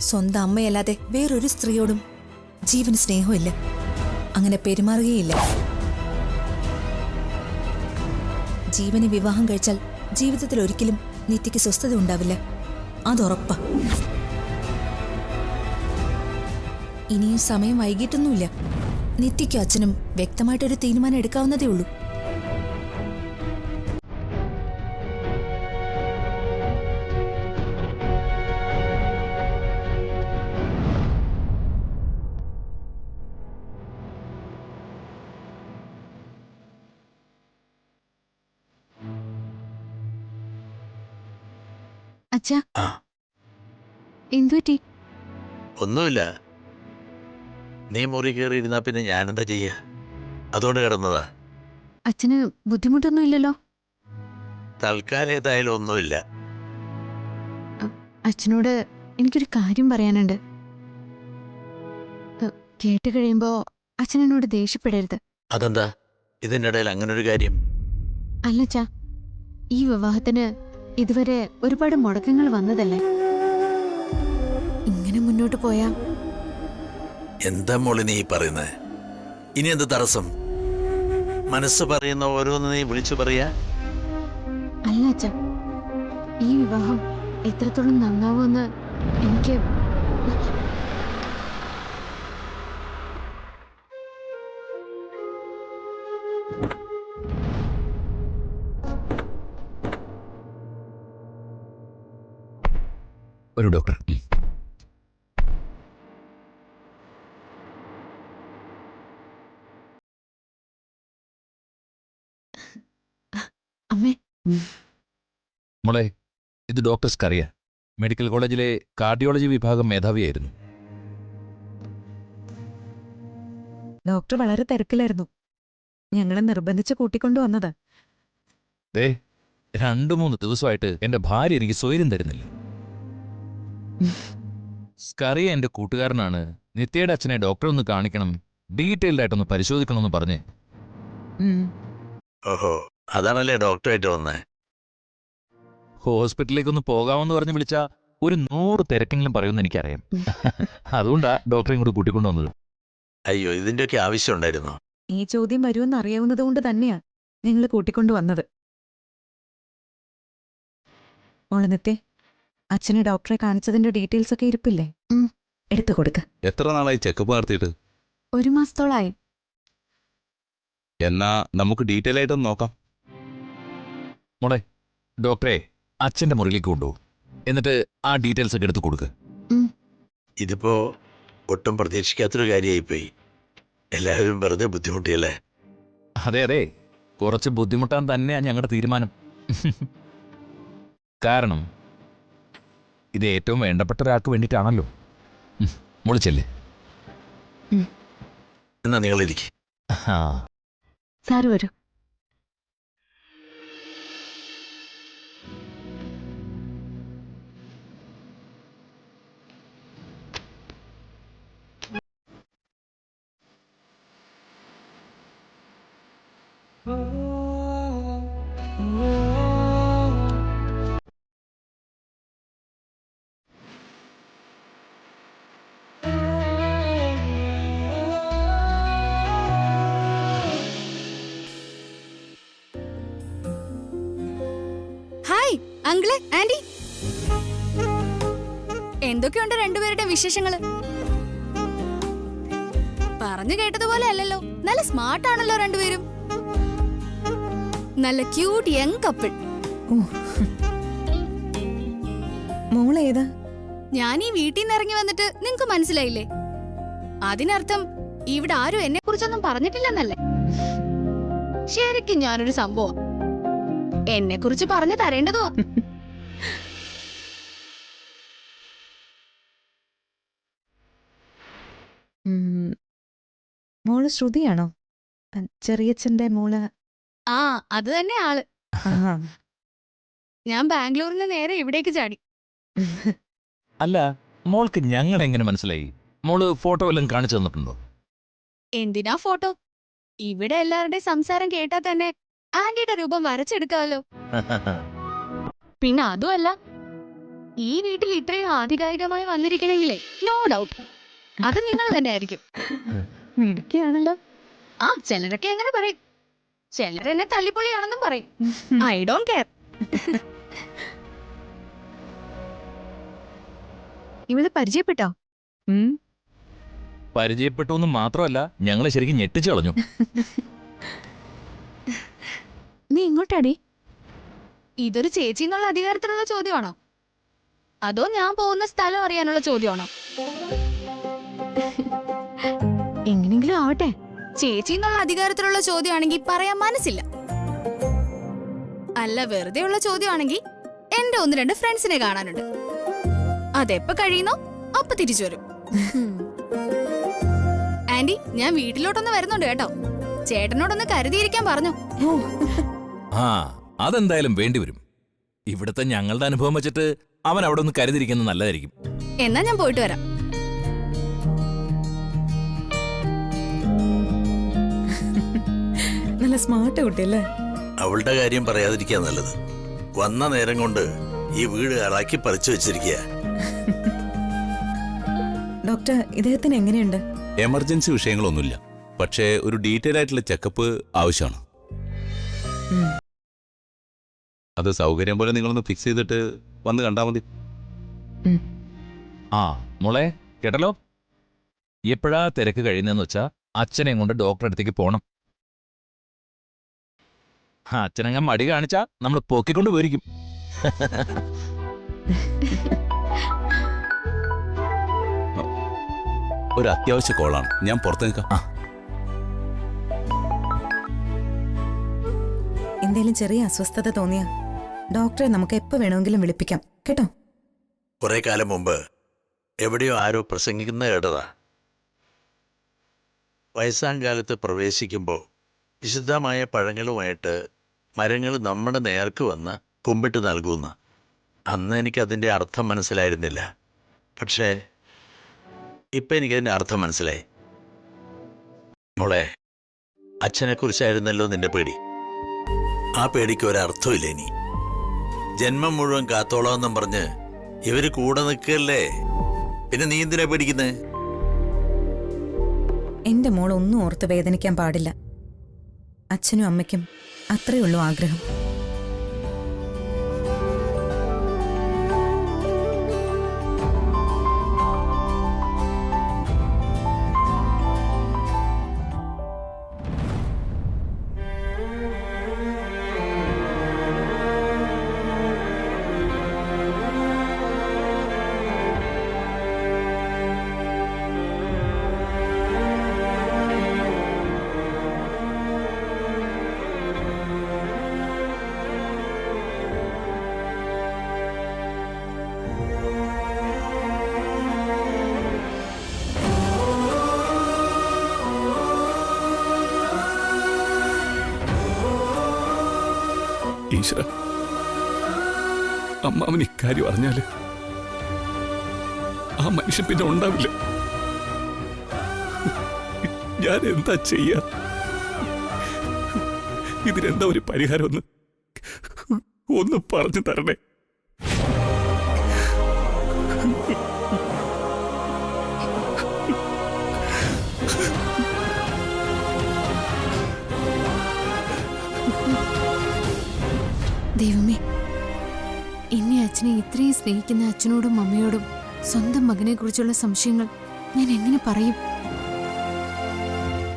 സ്വന്തം അമ്മയല്ലാതെ വേറൊരു സ്ത്രീയോടും ജീവന് സ്നേഹമില്ല, അങ്ങനെ പെരുമാറുകയില്ല. ജീവനെ വിവാഹം കഴിച്ചാൽ ജീവിതത്തിൽ ഒരിക്കലും നിത്യയ്ക്ക് സ്വസ്ഥത ഉണ്ടാവില്ല, അതുറപ്പാ. ഇനിയും സമയം വൈകിട്ടൊന്നുമില്ല. നിത്യയ്ക്കും അച്ഛനും വ്യക്തമായിട്ടൊരു തീരുമാനം എടുക്കാവുന്നതേ ഉള്ളൂ. അച്ഛാ, എന്തുപറ്റി? ഒന്നുമില്ല. നീ മുറി കയറിയിരുന്നാ പിന്നെ ഞാനെന്താ ചെയ്യ? അതുകൊണ്ട് കിടന്നതാ. അച്ഛന് ബുദ്ധിമുട്ടൊന്നും ഇല്ലല്ലോ? തൽക്കാലം ഏതായാലും ഒന്നുമില്ല. അച്ഛനോട് എനിക്കൊരു കാര്യം പറയാനുണ്ട്. കേട്ട് കഴിയുമ്പോ അച്ഛൻ എന്നോട് ദേഷ്യപ്പെടരുത്. അതെന്താ ഇതിൻ്റെ ഇടയിൽ അങ്ങനൊരു കാര്യം? അല്ലച്ചാ, ഈ വിവാഹത്തിന് ഇതുവരെ ഒരുപാട് മുടക്കങ്ങൾ വന്നതല്ലേ? ഇങ്ങനെ മുന്നോട്ട് പോയാ... എന്താ മോളി നീ പറയുന്നത്? ഇനി എന്ത് തടസ്സം? മനസ്സ് പറയുന്ന ഓരോന്ന് നീ വിളിച്ചു പറയാ? അല്ല അച്ഛാ, ഈ വിവാഹം എത്രത്തോളം നന്നാവുമെന്ന് എനിക്ക്... ഒരു ഡോക്ടർ. അമ്മേ, മോളെ, ഇത് ഡോക്ടർ സ്കറിയ, മെഡിക്കൽ കോളേജിലെ കാർഡിയോളജി വിഭാഗം മേധാവിയായിരുന്നു. ഡോക്ടർ വളരെ തിരക്കിലായിരുന്നു. ഞങ്ങളെ നിർബന്ധിച്ച് കൂട്ടിക്കൊണ്ടു വന്നത്. 2-3 ദിവസമായിട്ട് എന്റെ ഭാര്യ എനിക്ക് സ്വൈര്യം തരുന്നില്ല. സ്കറിയ എന്റെ കൂട്ടുകാരനാണ്. നിത്യയുടെ അച്ഛനെ ഡോക്ടറെ ഒന്ന് കാണിക്കണം, ഡീറ്റെയിൽഡ് ആയിട്ടൊന്ന് പരിശോധിക്കണമെന്ന് പറഞ്ഞേ. ഓഹോ, അതാണല്ലേ ഡോക്ടറായിട്ട് വന്നേ? ഹോസ്പിറ്റലിലേക്കൊന്ന് പോകാമെന്ന് പറഞ്ഞ് വിളിച്ചാ ഒരു 100 തിരക്കെങ്കിലും പറയുമെന്ന് എനിക്കറിയാം. അതുകൊണ്ടാ ഡോക്ടറെ ഇങ്ങോട്ട് കൂട്ടിക്കൊണ്ടുവന്നത്. അയ്യോ, ഇതിൻ്റെയൊക്കെ ആവശ്യം ഉണ്ടായിരുന്നോ? ഈ ചോദ്യം വരുമെന്ന് അറിയാവുന്നത് കൊണ്ട് തന്നെയാ ഞങ്ങൾ കൂട്ടിക്കൊണ്ടു വന്നത്. മോളെ നിത്യേ, അച്ഛനെ ഡോക്ടറെ കാണിച്ചതിന്റെ ഡീറ്റെയിൽസ് ഒക്കെ ഇരിപ്പില്ലേ? എടുത്തു കൊടുക്ക. എത്ര നാളായി ചെക്കപ്പ് നടത്തിയിട്ട്? 1 മാസത്തോളായി. എന്നാ നമുക്ക് ഡീറ്റെയിൽ ആയിട്ടൊന്ന് നോക്കാം. മോളെ, ഡോക്ടറെ അച്ഛന്റെ മുറിയിലേക്ക് കൊണ്ടുപോകും, എന്നിട്ട് ആ ഡീറ്റെയിൽസ് ഒക്കെ എടുത്ത് കൊടുക്ക്. ഇതിപ്പോ ഒട്ടും പ്രതീക്ഷിക്കാത്തൊരു കാര്യമായിപ്പോയി. എല്ലാവരും വെറുതെ ബുദ്ധിമുട്ടിയല്ലേ? അതെ അതെ, കുറച്ച് ബുദ്ധിമുട്ടാൻ തന്നെയാ ഞങ്ങളുടെ തീരുമാനം. കാരണം ഇത് ഏറ്റവും വേണ്ടപ്പെട്ട ഒരാൾക്ക് വേണ്ടിയിട്ടാണല്ലോ. മുളിച്ചല്ലേ? എന്നാ നിങ്ങളിരിക്കും. സാറ് വരൂ. ഹായ് അങ്കിള്, ആന്റി, എന്തൊക്കെയുണ്ട് രണ്ടുപേരുടെ വിശേഷങ്ങള്? പറഞ്ഞു കേട്ടതുപോലെ അല്ലല്ലോ, നല്ല സ്മാർട്ട് ആണല്ലോ രണ്ടുപേരും. നല്ല ക്യൂട്ട് യങ് കപ്പിൾ. മോളേതാ? ഞാൻ ഈ വീട്ടിൽ നിന്ന് ഇറങ്ങി വന്നിട്ട് നിങ്ങക്ക് മനസ്സിലായില്ലേ? അതിനർത്ഥം ഇവിടെ ആരും എന്നെ കുറിച്ചൊന്നും പറഞ്ഞിട്ടില്ലെന്നല്ലേ? ശരിക്കും ഞാനൊരു സംഭവം, എന്നെ കുറിച്ച് പറഞ്ഞു തരേണ്ടതോ. മോള് ശ്രുതിയാണോ? ചെറിയച്ഛന്റെ മോള്? ആ, അത് തന്നെ ആള്. ഞാൻ ബാംഗ്ലൂരിൽ നിന്ന് നേരെ ഇവിടേക്ക് ചാടി. അല്ല, മോൾക്ക് ഞങ്ങൾ എങ്ങനെ മനസ്സിലായി? മോള് ഫോട്ടോ വല്ലതും കാണിച്ചു തന്നിട്ടുണ്ടോ? എന്തിനാ ഫോട്ടോ? ഇവിടെ എല്ലാവരുടെയും സംസാരം കേട്ടാ തന്നെ ആന്റിയുടെ രൂപം വരച്ചെടുക്കാമല്ലോ. പിന്നെ അതുമല്ല, ഈ വീട്ടിൽ ഇത്രയും ആധികാരികമായി വന്നിരിക്കണമെങ്കിലേ നോ ഡൗട്ട് അത് നിങ്ങൾ തന്നെ ആയിരിക്കും. മിടുക്കിയാണല്ലോ. ആ ചിലരൊക്കെ എങ്ങനെ പറയും, ചിലരെന്നെ തള്ളിപ്പൊളിയാണെന്നും പറയും. I don't care. ഇവള് പരിചയപ്പെട്ടോ? പരിചയപ്പെട്ടു എന്ന് മാത്രമല്ല, ഞങ്ങളെ ശരിക്കും ഞെട്ടിച്ചു കളഞ്ഞു. നീ ഇങ്ങോട്ടാടി? ഇതൊരു ചേച്ചി എന്നുള്ള അധികാരത്തിലുള്ള ചോദ്യമാണോ, അതോ ഞാൻ പോകുന്ന സ്ഥലം അറിയാനുള്ള ചോദ്യമാണോ? എങ്ങനെങ്കിലും ആവട്ടെ. ചേച്ചി എന്നുള്ള അധികാരത്തിലുള്ള ചോദ്യമാണെങ്കിൽ പറയാൻ മനസ്സില്ല. അല്ല വെറുതെ ഉള്ള ചോദ്യമാണെങ്കിൽ എന്റെ 1-2 ഫ്രണ്ട്സിനെ കാണാനുണ്ട്. അതെപ്പോ കഴിയുന്നോ അപ്പൊ തിരിച്ചു വരും. ആന്റി, ഞാൻ വീട്ടിലോട്ടൊന്ന് വരുന്നുണ്ട് കേട്ടോ. ചേട്ടനോടൊന്ന് കരുതിയിരിക്കാൻ പറഞ്ഞു. ആ, അതെന്തായാലും വേണ്ടിവരും. ഇവിടുത്തെ ഞങ്ങളുടെ അനുഭവം വെച്ചിട്ട് അവൻ അവിടെ ഒന്ന് കരുതിയിരിക്കുന്നത് നല്ലതായിരിക്കും. എന്നാ ഞാൻ പോയിട്ട് വരാം. നല്ല സ്മാർട്ട് കുട്ടിയല്ലേ? അവളുടെ കാര്യം പറയാതിരിക്കാ നല്ലത്. വന്ന നേരം കൊണ്ട് ഈ വീട് ഇളക്കി പറിച്ചു വെച്ചിരിക്കുക. ഡോക്ടർ, ഇദ്ദേഹത്തിന് എങ്ങനെയുണ്ട്? എമർജൻസി വിഷയങ്ങളൊന്നുമില്ല, പക്ഷേ ഒരു ഡീറ്റെയിൽ ആയിട്ടുള്ള ചെക്കപ്പ് ആവശ്യമാണ്. അത് സൗകര്യം പോലെ നിങ്ങളൊന്ന് ഫിക്സ് ചെയ്തിട്ട് വന്ന് കണ്ടാൽ മതി. ആ മോളെ, കേട്ടല്ലോ. എപ്പോഴാ തിരക്ക് കഴിയുന്നതെന്ന് വെച്ചാ അച്ഛനെ കൊണ്ട് ഡോക്ടറെ അടുത്തേക്ക് പോണം. അച്ഛനങ്ങ മടി കാണിച്ചാ നമ്മൾ പൊക്കിക്കൊണ്ട് പോയിരിക്കും. ഒരു അത്യാവശ്യ കോളാണ്, ഞാൻ പുറത്ത് നിൽക്കാം. എന്തേലും ചെറിയ അസ്വസ്ഥത തോന്നിയാ ഡോക്ടറെ നമുക്ക് എപ്പോ വേണമെങ്കിലും വിളിപ്പിക്കാം കേട്ടോ. കുറെ കാലം മുമ്പ് എവിടെയോ ആരോ പ്രസംഗിക്കുന്ന കേട്ടതാ. വയസ്സാം കാലത്ത് പ്രവേശിക്കുമ്പോൾ വിശുദ്ധമായ പഴങ്ങളുമായിട്ട് മരങ്ങൾ നമ്മുടെ നേർക്ക് വന്ന് കുമ്പിട്ട് നൽകുന്ന. അന്ന് എനിക്കതിൻ്റെ അർത്ഥം മനസ്സിലായിരുന്നില്ല. പക്ഷേ ഇപ്പം എനിക്കതിൻ്റെ അർത്ഥം മനസ്സിലായി. മോളെ, അച്ഛനെക്കുറിച്ചായിരുന്നല്ലോ നിന്റെ പേടി. ആ പേടിക്ക് ഒരർത്ഥമില്ല. ഇനി ജന്മം മുഴുവൻ കാത്തോളാമെന്നും പറഞ്ഞ് ഇവര് കൂടെ നിൽക്കല്ലേ, പിന്നെ നീ എന്തിനാ പേടിക്കുന്നേ? എന്റെ മോൾ ഒന്നും ഓർത്ത് വേദനിക്കാൻ പാടില്ല. അച്ഛനും അമ്മയ്ക്കും അത്രയേ ഉള്ളൂ ആഗ്രഹം. ഈശ്വര, അമ്മാവൻ ഇക്കാര്യം അറിഞ്ഞാല് ആ മനുഷ്യൻ പിന്നെ ഉണ്ടാവില്ല. ഞാൻ എന്താ ചെയ്യാ? ഇതിനെന്താ ഒരു പരിഹാരം? ഒന്ന് പറഞ്ഞു തരണേ. ദൈവമേ, എന്നെ അച്ഛനെ ഇത്രയും സ്നേഹിക്കുന്ന അച്ഛനോടും അമ്മയോടും സ്വന്തം മകനെ കുറിച്ചുള്ള സംശയങ്ങൾ ഞാൻ എങ്ങനെ പറയും?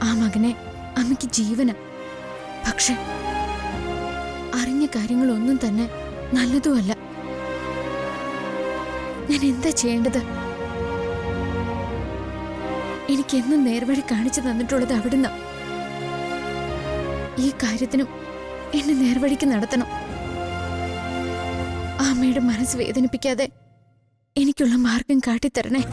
ആ മകനെ അമ്മയ്ക്ക് ജീവന. പക്ഷെ അറിഞ്ഞ കാര്യങ്ങളൊന്നും തന്നെ നല്ലതുമല്ല. ഞാൻ എന്താ ചെയ്യേണ്ടത്? എനിക്കെന്നും നേർവഴി കാണിച്ചു തന്നിട്ടുള്ളത് അവിടുന്ന്. ഈ കാര്യത്തിനും എന്നെ നേർവഴിക്ക് നടത്തണം. അമ്മയുടെ മനസ്സ് വേദനിപ്പിക്കാതെ എനിക്കുള്ള മാർഗം കാട്ടിത്തരണേ.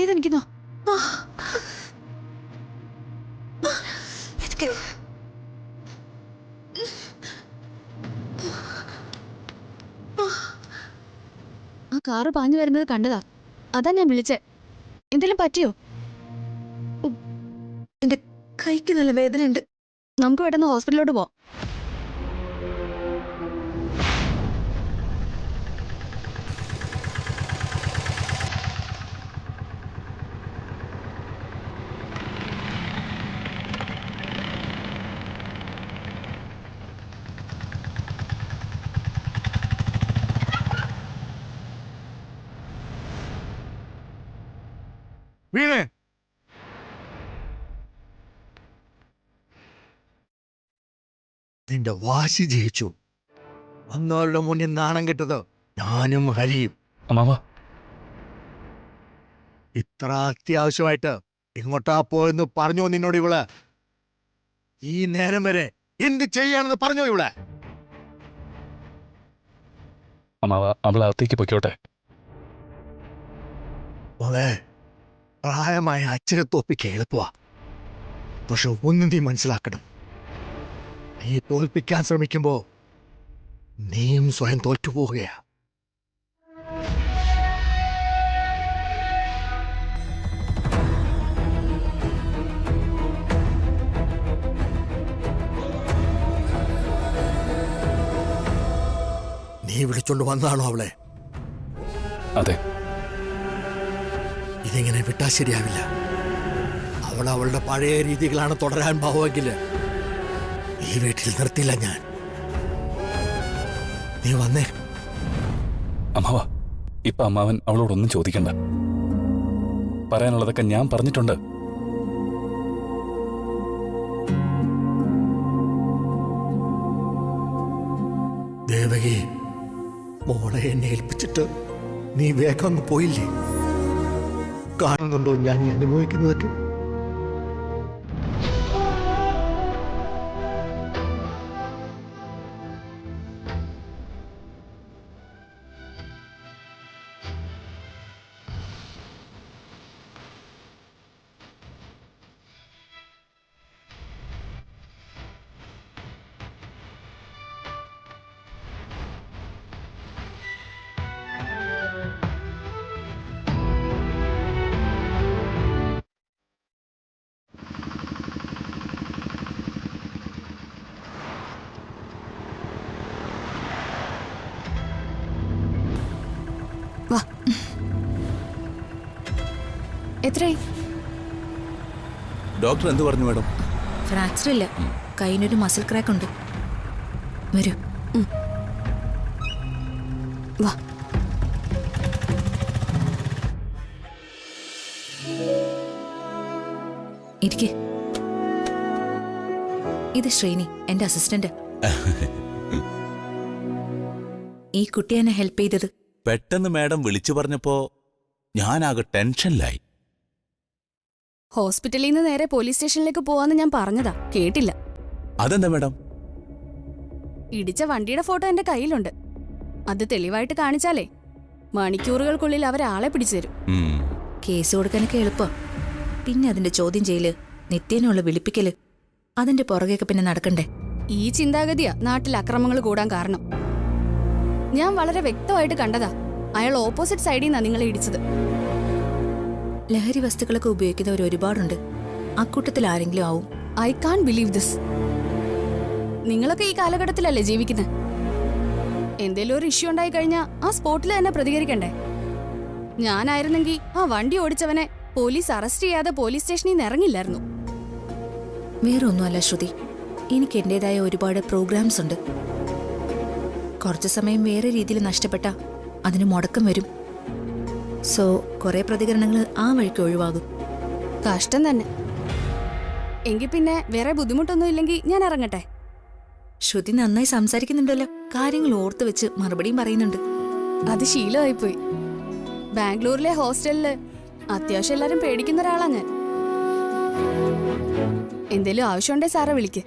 വേദനിക്കുന്നോ? ആ കാറ് പാഞ്ഞു വരുന്നത് കണ്ടതാ, അതാ ഞാൻ വിളിച്ചേ. എന്തെങ്കിലും പറ്റിയോ? എന്റെ കൈക്ക് നല്ല വേദനയുണ്ട്. നമുക്ക് പെട്ടെന്ന് ഹോസ്പിറ്റലിലോട്ട് പോവാം. വീണേ, നിന്റെ വാശി ജയിച്ചു. വന്നവരുടെ മുന്നിൽ നാണം കെട്ടത് ഞാനും ഹരിയും. അമ്മാവ, ഇത്ര അത്യാവശ്യമായിട്ട് ഇങ്ങോട്ടാ പോയെന്ന് പറഞ്ഞോ നിന്നോട് ഇവള്? ഈ നേരം വരെ എന്ത് ചെയ്യാണെന്ന് പറഞ്ഞോ ഇവളെ? അമ്മാവ, അവൾ അകത്തേക്ക് പൊയ്ക്കോട്ടെ. മോളെ, പ്രായമായ അച്ഛനെ തോൽപ്പിക്കാൻ എളുപ്പമാ. പക്ഷെ ഒന്നും നീ മനസ്സിലാക്കണം, നീ തോൽപ്പിക്കാൻ ശ്രമിക്കുമ്പോ നീയും സ്വയം തോറ്റുപോവുകയാ. നീ വിളിച്ചോണ്ട് വന്നാണോ അവളെ? അതെ. ഇതിങ്ങനെ വിട്ടാ ശരിയാവില്ല. അവൾ അവളുടെ പഴയ രീതികളാണ് തുടരാൻ ഭാവമെങ്കിൽ ഈ വീട്ടിൽ നിർത്തില്ല ഞാൻ. നീ വന്നേ. അമ്മാവ, ഇപ്പൊ അമ്മാവൻ അവളോടൊന്നും ചോദിക്കണ്ട. പറയാനുള്ളതൊക്കെ ഞാൻ പറഞ്ഞിട്ടുണ്ട്. ദേവകി, മോളെ എന്നെ ഏൽപ്പിച്ചിട്ട് നീ വേഗം അങ്ങ് പോയില്ലേ? കാണുന്നുണ്ടോ ഞാൻ ഈ അനുഭവിക്കുന്നതൊക്കെ? വാ. എത്രയായി? ഡോക്ടർ എന്ത് പറഞ്ഞു മാഡം? ഫ്രാക്ചർ ഇല്ല, കൈയിനൊരു മസിൽ ക്രാക്ക് ഉണ്ട്. വരൂ. വാ. ഇരിക്കെ. ഇത് ശ്രീനി, എന്റെ അസിസ്റ്റന്റ്. ഈ കുട്ടി എന്നെ ഹെൽപ്പ് ചെയ്തത്. പെട്ടെന്ന് മാഡം വിളിച്ചു പറഞ്ഞപ്പോ ഞാനാകെ ടെൻഷനിലായി. ഹോസ്പിറ്റലിൽ നിന്ന് നേരെ പോലീസ് സ്റ്റേഷനിലേക്ക് പോവാന്ന് ഞാൻ പറഞ്ഞതാ, കേട്ടില്ല. അതെന്താ മാഡം? ഇടിച്ച വണ്ടിയുടെ ഫോട്ടോ എന്റെ കയ്യിലുണ്ട്. അത് തെളിവായിട്ട് കാണിച്ചാലേ മണിക്കൂറുകൾക്കുള്ളിൽ അവരാളെ പിടിച്ചു തരും. കേസ് കൊടുക്കാനൊക്കെ എളുപ്പം. പിന്നെ അതിന്റെ ചോദ്യം ചെയ്യല്, നിത്യേനുള്ള വിളിപ്പിക്കല്, അതിന്റെ പുറകെയൊക്കെ പിന്നെ നടക്കണ്ടേ? ഈ ചിന്താഗതിയാ നാട്ടിൽ അക്രമങ്ങൾ കൂടാൻ കാരണം. ഞാൻ വളരെ വ്യക്തമായിട്ട് കണ്ടതാ, അയാൾ ഓപ്പോസിറ്റ് സൈഡിൽ നിന്നാ നിങ്ങളെ ഇടിച്ചത്. ലഹരി വസ്തുക്കളൊക്കെ ഉപയോഗിക്കുന്നവർ ഒരുപാടുണ്ട്. അക്കൂട്ടത്തിൽ ആരെങ്കിലും ആവും. I can believe this. നിങ്ങളൊക്കെ ഈ കാലഘട്ടത്തിലല്ലേ ജീവിക്കുന്നത്? എന്തേലും ഒരു ഇഷ്യൂ ഉണ്ടായി കഴിഞ്ഞാൽ ആ സ്പോട്ടിൽ തന്നെ പ്രതികരിക്കണ്ടേ? ഞാനായിരുന്നെങ്കിൽ ആ വണ്ടി ഓടിച്ചവനെ പോലീസ് അറസ്റ്റ് ചെയ്യാതെ പോലീസ് സ്റ്റേഷനിൽ നിന്ന് ഇറങ്ങില്ലായിരുന്നു. വേറെ ഒന്നുമല്ല ശ്രുതി, എനിക്ക് എന്റേതായ ഒരുപാട് പ്രോഗ്രാംസ് ഉണ്ട്. കുറച്ചു സമയം വേറെ രീതിയിൽ നഷ്ടപ്പെട്ട അതിന് മുടക്കം വരും. സോ കുറെ പ്രതികരണങ്ങൾ ആ വഴിക്ക് ഒഴിവാകും. കഷ്ടം തന്നെ. എങ്കിൽ പിന്നെ വേറെ ബുദ്ധിമുട്ടൊന്നും ഇല്ലെങ്കിൽ ഞാൻ ഇറങ്ങട്ടെ. ശ്രുതി നന്നായി സംസാരിക്കുന്നുണ്ടല്ലോ, കാര്യങ്ങൾ ഓർത്തു വെച്ച് മറുപടിയും പറയുന്നുണ്ട്. അത് ശീലമായിപ്പോയി. ബാംഗ്ലൂരിലെ ഹോസ്റ്റലില് അത്യാവശ്യം എല്ലാരും പേടിക്കുന്ന ഒരാളാ ഞാൻ. എന്തേലും ആവശ്യമുണ്ടേ സാറെ വിളിക്ക്.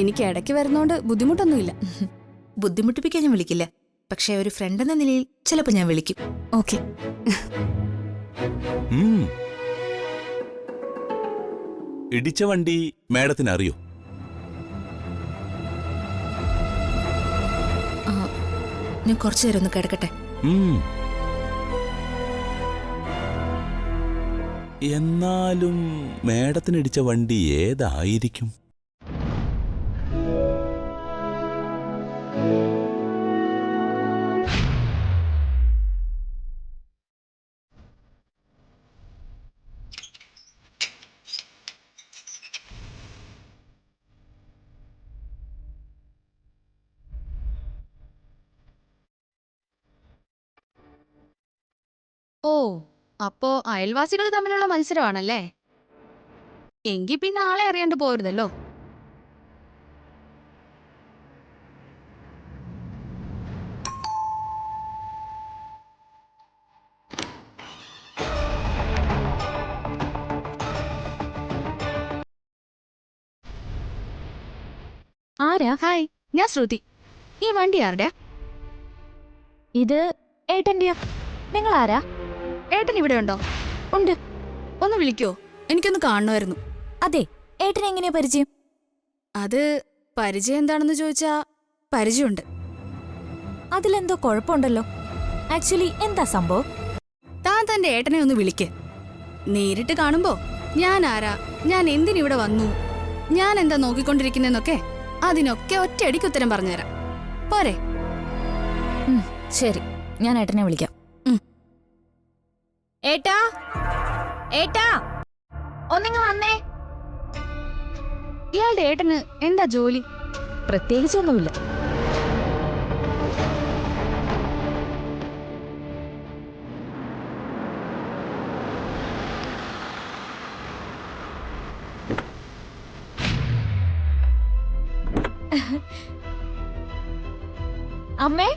എനിക്ക് ഇടയ്ക്ക് വരുന്നോണ്ട് ബുദ്ധിമുട്ടൊന്നുമില്ല. ബുദ്ധിമുട്ടിപ്പിക്കാൻ ഞാൻ വിളിക്കില്ല, പക്ഷേ ഒരു ഫ്രണ്ട് എന്ന നിലയിൽ ചിലപ്പോൾ ഞാൻ വിളിക്കും. ഓക്കെ. ഇടിച്ച വണ്ടി മാഡത്തിന് അറിയോ? ഞാൻ കുറച്ചു നേരം ഒന്ന് കിടക്കട്ടെ. എന്നാലും മാഡത്തിന് ഇടിച്ച വണ്ടി ഏതായിരിക്കും? ഓ, അപ്പോ അയൽവാസികൾ തമ്മിലുള്ള മത്സരമാണല്ലേ? എങ്കിൽ പിന്നെ ആളെ അറിയാണ്ട് പോരുതല്ലോ. ആരാ? ഹായ്, ഞാൻ ശ്രുതി. ഈ വണ്ടി ആരുടെയാ? ഇത് ഏട്ടന്റെയാ. നിങ്ങൾ ആരാ? ഏട്ടൻ ഇവിടെ ഉണ്ടോ? ഉണ്ട്. ഒന്ന് വിളിക്കോ? എനിക്കൊന്ന് കാണണമായിരുന്നു. അതെ, ഏട്ടനെ എങ്ങനെയാ പരിചയം? അത് പരിചയം എന്താണെന്ന് ചോദിച്ചാ പരിചയമുണ്ട്. അതിലെന്തോ കുഴപ്പമുണ്ടല്ലോ. ആക്ച്വലി എന്താ സംഭവം? താൻ തന്റെ ഏട്ടനെ ഒന്ന് വിളിക്ക്. നേരിട്ട് കാണുമ്പോ ഞാൻ ആരാ, ഞാൻ എന്തിനിവിടെ വന്നു, ഞാൻ എന്താ നോക്കിക്കൊണ്ടിരിക്കുന്നതെന്നൊക്കെ അതിനൊക്കെ ഒറ്റയടിക്ക് ഉത്തരം പറഞ്ഞുതരാം. പോരെ? ശരി, ഞാൻ ഏട്ടനെ വിളിക്കാം. ഏട്ടാ, ഏട്ടാ, ഒന്നിങ്ങ് വന്നേ. ഇയാളുടെ ഏട്ടന് എന്താ ജോലി? പ്രത്യേകിച്ചൊന്നുമില്ല. അമ്മേ,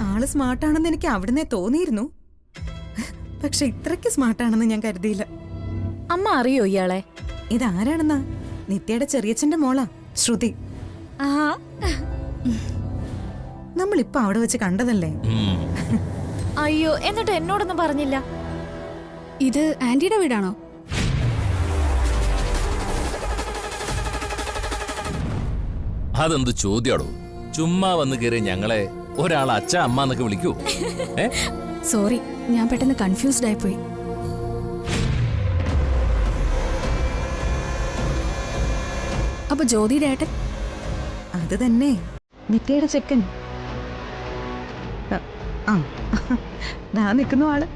ആള് സ്മാർട്ടാണെന്ന് എനിക്ക് അവിടുന്ന് തോന്നിയിരുന്നു. പക്ഷെ ഇത്രയ്ക്ക് സ്മാർട്ടാണെന്ന് ഞാൻ കരുതിയില്ല. അമ്മ അറിയോ ഇയാളെ? ഇതാരാണെന്നാ? നിത്യയുടെ ചെറിയച്ഛന്റെ മോളാ, ശ്രുതി. നമ്മളിപ്പോ അവിടെ വെച്ച് കണ്ടതല്ലേ? അയ്യോ, എന്നിട്ട് എന്നോടൊന്നും പറഞ്ഞില്ല. ഇത് ആന്റിയുടെ വീടാണോ? അതെന്ത് ചോദ്യാടോ? ചുമ്മാ വന്ന് കയറി ഞങ്ങളെ ഒരാൾ അച്ഛ അമ്മ എന്നൊക്കെ വിളിക്കൂ? സോറി, ഞാൻ പെട്ടെന്ന് കൺഫ്യൂസ്ഡ് ആയിപ്പോയി. അപ്പൊ ജ്യോതിയുടെ ഏട്ടൻ? അത് തന്നെ, നിത്യയുടെ ചെക്കൻ. ആ, ഞാൻ നിൽക്കുന്നു ആള്.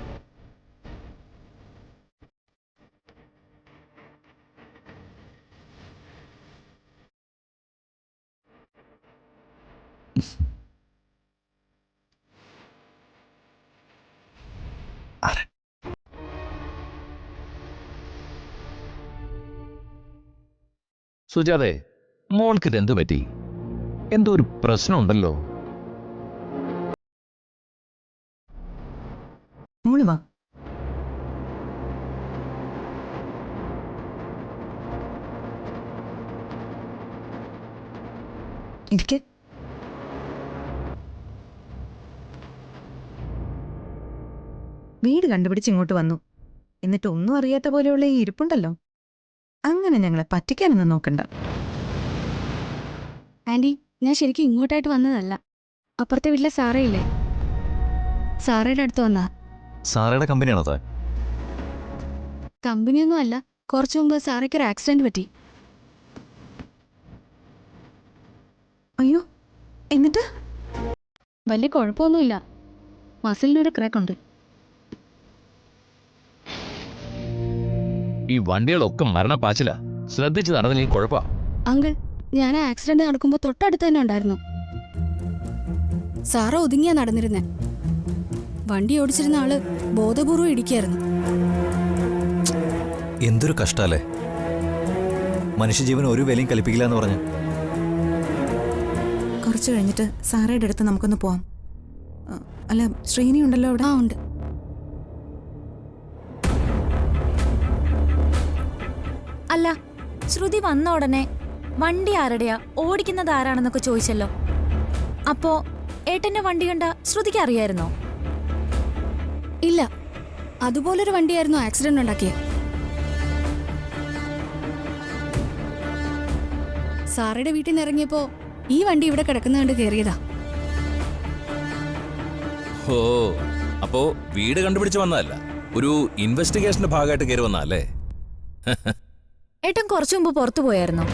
സുജാതെ, മോൾക്ക് ഇതെന്ത് പറ്റി? എന്തോ ഒരു പ്രശ്നമുണ്ടല്ലോ. മോള് വാ. ഇരിക്ക്. വീട് കണ്ടുപിടിച്ച് ഇങ്ങോട്ട് വന്നു. എന്നിട്ട് ഒന്നും അറിയാത്ത പോലെയുള്ള ഈ ഇരിപ്പുണ്ടല്ലോ, അങ്ങനെ ഞങ്ങളെ പറ്റിക്കാനൊന്നും നോക്കണ്ട. ആന്റി, ഞാൻ ശരിക്കും ഇങ്ങോട്ടായിട്ട് വന്നതല്ല. അപ്പുറത്തെ വീട്ടിലെ സാറയില്ലേ, സാറയുടെ അടുത്ത് വന്നാ. സാറയുടെ കമ്പനിയാണോ താൻ? കമ്പനിയൊന്നും അല്ല, കുറച്ചു മുമ്പ് സാറയ്ക്ക് ഒരു ആക്സിഡന്റ് പറ്റി. അയ്യോ, എന്നിട്ട്? വലിയ കുഴപ്പമൊന്നുമില്ല, മസിലിനൊരു ക്രാക്ക് ഉണ്ട്. ഈ വണ്ടികളൊക്കെ മരണപ്പാച്ചില. ശ്രദ്ധിച്ചു നടന്നില്ലെങ്കിൽ കുഴപ്പാ. അങ്കിൾ, ഞാൻ ആക്സിഡന്റ് നടക്കുമ്പോ തൊട്ടടുത്ത് തന്നെ ഉണ്ടായിരുന്നു. സാറ ഒതുങ്ങിയാ നടന്നിരുന്നേ. വണ്ടി ഓടിച്ചിരുന്ന ആള് ബോധപൂർവ്വം ഇടിക്കായിരുന്നു. എന്തൊരു കഷ്ടല്ലേ, മനുഷ്യജീവൻ ഒരു വിലയും കൽപ്പിക്കില്ല എന്ന് പറഞ്ഞു. കുറച്ച് കഴിഞ്ഞിട്ട് സാറയുടെ അടുത്ത് നമുക്കൊന്ന് പോവാം. അല്ല, ശ്രീനി ഉണ്ടല്ലോ അവിടെ? ആ, ഉണ്ട്. അല്ല, ശ്രുതി വന്ന ഉടനെ വണ്ടി ആരുടെയാ, ഓടിക്കുന്നത് ആരാണെന്നൊക്കെ ചോദിച്ചല്ലോ. അപ്പോ ഏട്ടന്റെ വണ്ടി കണ്ട ശ്രുതിക്ക് അറിയായിരുന്നോ? ഇല്ല, അതുപോലൊരു വണ്ടിയായിരുന്നു ആക്സിഡന്റ് ഉണ്ടാക്കിയത്. സാറയുടെ വീട്ടിൽ നിന്ന് ഇറങ്ങിയപ്പോ ഈ വണ്ടി ഇവിടെ കിടക്കുന്ന കണ്ട് കയറിയതാ. ഓ, അപ്പോ വീട് കണ്ടുപിടിച്ച് വന്നതല്ല, ഒരു ഇൻവെസ്റ്റിഗേഷന്റെ ഭാഗമായിട്ട് കയറി വന്നല്ലേ? ഏട്ടൻ കുറച്ചു മുമ്പ് പുറത്തു പോയായിരുന്നോ?